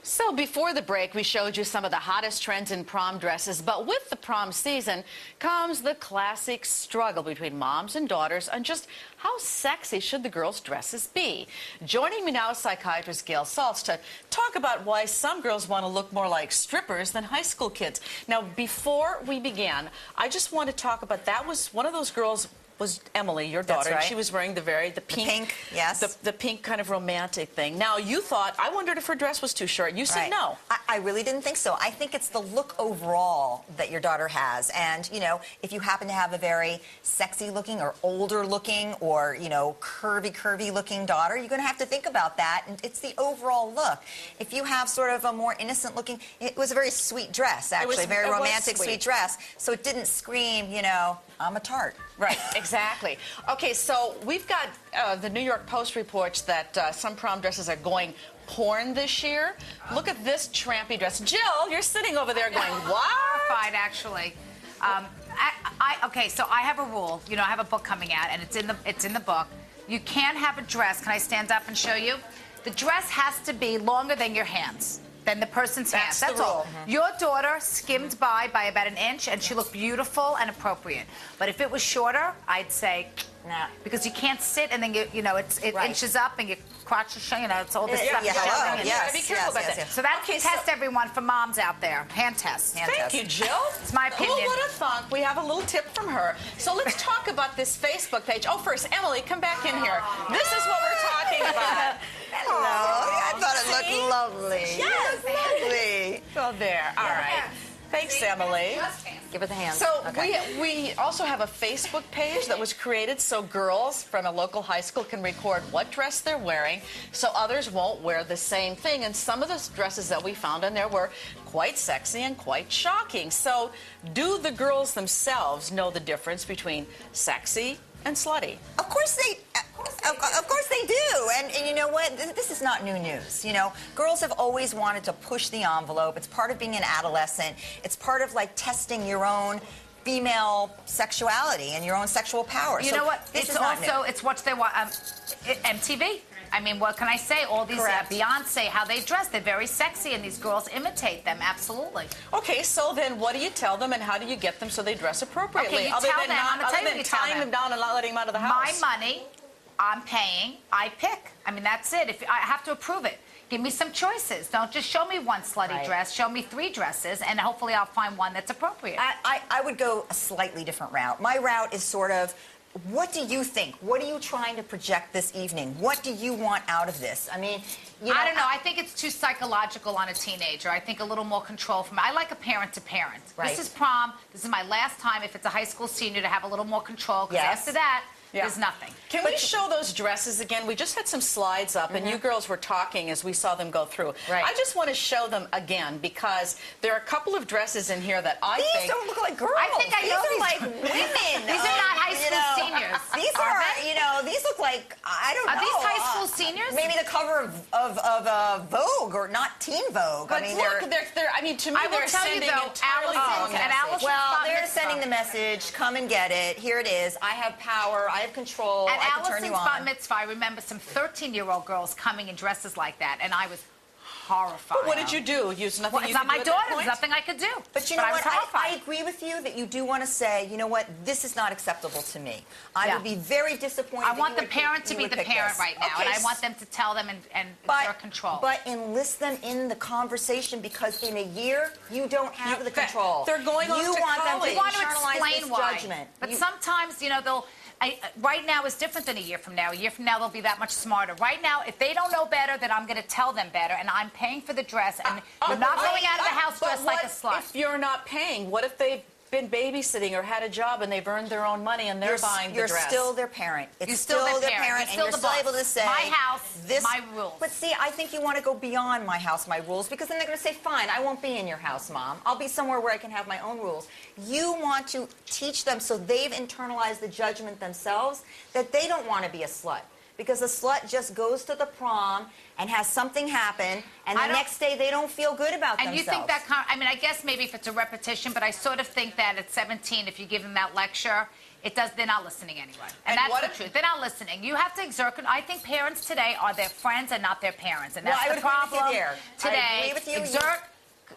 So before the break, we showed you some of the hottest trends in prom dresses, but with the prom season comes the classic struggle between moms and daughters on just how sexy should the girls' dresses be. Joining me now is psychiatrist Gail Saltz to talk about why some girls want to look more like strippers than high school kids. Now, before we began, I just want to talk about, that was one of those girls was Emily, your daughter. That's right. She was wearing the pink, yes. The pink kind of romantic thing. Now, you thought, I wondered if her dress was too short. You said no. I really didn't think so. I think it's the look overall that your daughter has. And, you know, if you happen to have a very sexy looking or older looking or, you know, curvy looking daughter, you're going to have to think about that. And it's the overall look. If you have sort of a more innocent looking, it was a very sweet dress, actually. A very romantic, sweet dress. So it didn't scream, you know, I'm a tart. Right, exactly. Okay, so we've got the New York Post reports that some prom dresses are going porn this year. Look at this trampy dress. Jill, you're sitting over there going, what? Horrified, actually. Okay, so I have a rule. You know, I have a book coming out, and it's in the book. You can't have a dress. Can I stand up and show you? The dress has to be longer than your hands. Than the person's hands. That's all. Your daughter skimmed by about an inch, and she looked beautiful and appropriate. But if it was shorter, I'd say, nah, because you can't sit and then you know, it inches up and your crotch is showing. You know, it's all this stuff. Be careful about that. So that's a test, everyone, for moms out there. Hand test. Thank you, Jill. It's my opinion. Who would have thought? We have a little tip from her. So let's talk about this Facebook page. Oh, first, Emily, come back in here. This is what we're talking about. Hello. I thought it looked lovely. Yes, lovely. So there. All right. Thanks, Emily. Give her the hand. So we also have a Facebook page that was created so girls from a local high school can record what dress they're wearing so others won't wear the same thing. And some of the dresses that we found in there were quite sexy and quite shocking. So do the girls themselves know the difference between sexy and slutty? Of course they do. And you know what? This is not new news. You know, girls have always wanted to push the envelope. It's part of being an adolescent. It's part of, like, testing your own female sexuality and your own sexual power. You know what? It's also, it's what they want. MTV. I mean, what can I say? All these Beyonce, how they dress, they're very sexy, and these girls imitate them, absolutely. Okay, so then what do you tell them, and how do you get them so they dress appropriately? Okay, you other tell than them, I'm gonna tell you tying them down and not letting them out of the house. My money, I'm paying, I pick. I mean, that's it. If I have to approve it. Give me some choices. Don't just show me one slutty dress. Show me 3 dresses, and hopefully I'll find one that's appropriate. I would go a slightly different route. My route is sort of, what do you think? What are you trying to project this evening? What do you want out of this? I mean, you know, I don't know. I think it's too psychological on a teenager. I think a little more control from. I like a parent to parent. This is prom. This is my last time, if it's a high school senior, to have a little more control. Because after that, there's nothing. Can we show those dresses again? We just had some slides up, and you girls were talking as we saw them go through. I just want to show them again because there are a couple of dresses in here that I think... These don't look like girls. I think I know these are like women. These are not high school seniors. These are, you know, these look like, I don't know. Are these high school seniors? Maybe the cover of Vogue or not Teen Vogue. But I mean, look, I mean, to me, they're sending entirely wrong messages. Well, they're sending the message, come and get it. Here it is. I have power. I have control. At I can turn you on. Allison's bat mitzvah, I remember some 13-year-old girls coming in dresses like that, and I was horrified. But what did you do? Use nothing. Well, it's not my daughter. There's nothing I could do. But you know what? I agree with you that you do want to say, you know what? This is not acceptable to me. I would be very disappointed. I want the parent to be the parent right now, and I want them to tell them and exert control. But enlist them in the conversation because in a year you don't have the control. They're going on to college. You want them to you want to internalize explain why. judgment. But sometimes, you know, they'll. Right now is different than a year from now. A year from now, they'll be that much smarter. Right now, if they don't know better, then I'm going to tell them better, and I'm paying for the dress, and you're not going out of the house dressed like a slut. If you're not paying, what if they've been babysitting or had a job and they've earned their own money and they're buying the dress? You're still their parent. It's still their parent, and you're still able to say, my house, my rules. But see, I think you want to go beyond my house, my rules, because then they're going to say, fine, I won't be in your house, Mom. I'll be somewhere where I can have my own rules. You want to teach them so they've internalized the judgment themselves that they don't want to be a slut. Because a slut just goes to the prom and has something happen, and the next day they don't feel good about themselves. And you think that, I mean, I guess maybe if it's a repetition, but I sort of think that at 17, if you give them that lecture, they're not listening anyway. And And that's what the if- truth. They're not listening. You have to exert, I think parents today are their friends and not their parents. And Well, that's I the would agree with you problem there. today. I agree with you. Exert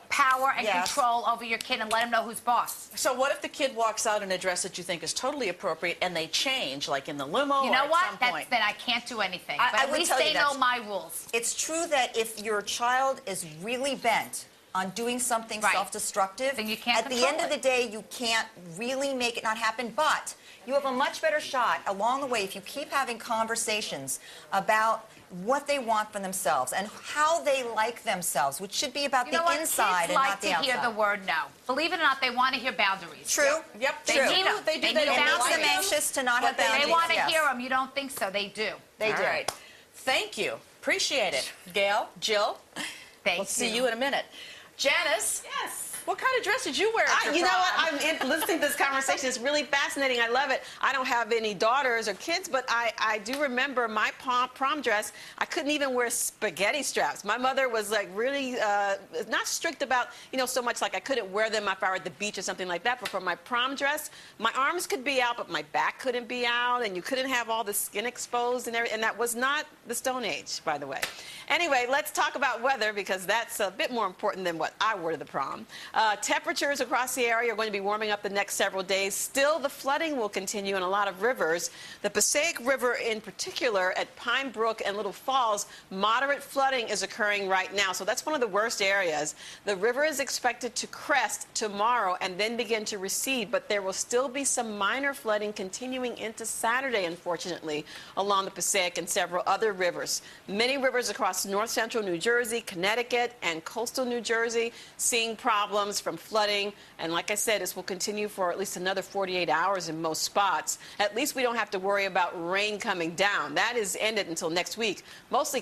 power and Yes. control over your kid and let him know who's boss. So what if the kid walks out in a dress that you think is totally appropriate and they change, like in the limo You or know at what? some point? Then I can't do anything. I But at would least tell you they know my rules. It's true that if your child is really bent on doing something Right. self-destructive, Then you can't at the control end of it. the day, you can't really make it not happen, but you have a much better shot along the way if you keep having conversations about what they want for themselves and how they like themselves, which should be about You know the what? inside Kids and like not the to hear outside. the word no. Believe it or not, they want to hear boundaries. True. Yep, They True. need them. They do. They They need don't It makes like them them. anxious to not have But they boundaries. They want to yes. hear them. You don't think so? They do. They All do. right. Thank you. Appreciate it. Gail, Jill, Thank we'll see you in a minute. Janice, Yes. what kind of dress did you wear at your You know prom? what? Listening to this conversation. It's really fascinating. I love it. I don't have any daughters or kids, but I do remember my prom dress. I couldn't even wear spaghetti straps. My mother was like really not strict about, so much like I couldn't wear them if I were at the beach or something like that. But for my prom dress, my arms could be out, but my back couldn't be out, and you couldn't have all the skin exposed and everything. And that was not the Stone Age, by the way. Anyway, let's talk about weather because that's a bit more important than what I wore to the prom. Temperatures across the area are going to be warming up the next several days. Still, the flooding will continue in a lot of rivers. The Passaic River in particular at Pine Brook and Little Falls, moderate flooding is occurring right now. So that's one of the worst areas. The river is expected to crest tomorrow and then begin to recede, but there will still be some minor flooding continuing into Saturday, unfortunately, along the Passaic and several other rivers. Many rivers across north central New Jersey, Connecticut, and coastal New Jersey seeing problems from flooding. And like I said, this will continue for at least another 48 hours in most spots. At least we don't have to worry about rain coming down. That is ended until next week. Mostly